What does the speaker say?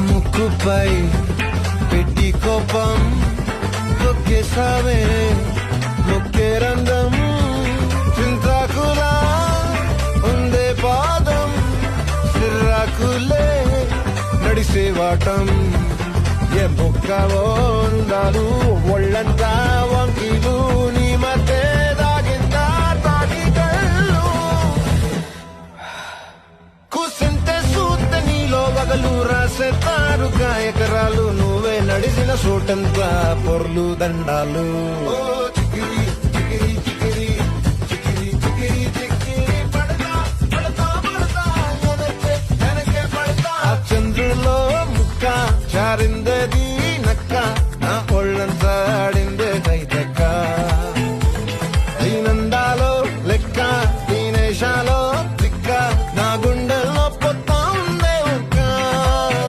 ముక్కుపై పెట్టి కోపం తొక్కేసావే నొక్కే రంగం చింతాకులా ఉందే పాదం సిర్రాకులే నడిసే వాటం ఏ బొక్కవో ఉండాలు ఒళ్ళంతా వంకీలు నీ మధ్య దాగిందా తాగి కళ్ళు కూసింతే సూత్తే నీలో వగలు రాసేతారుగా ఎకరాలు నువ్వే నడిసిన చోటంతా పొర్లు దండాలు చికిరి చికిరి చికిరి చికిరి చికిరి చికిరి పడతా పడతా పడతా వెనకే పడతా చంద్రులో ముక్క చారింద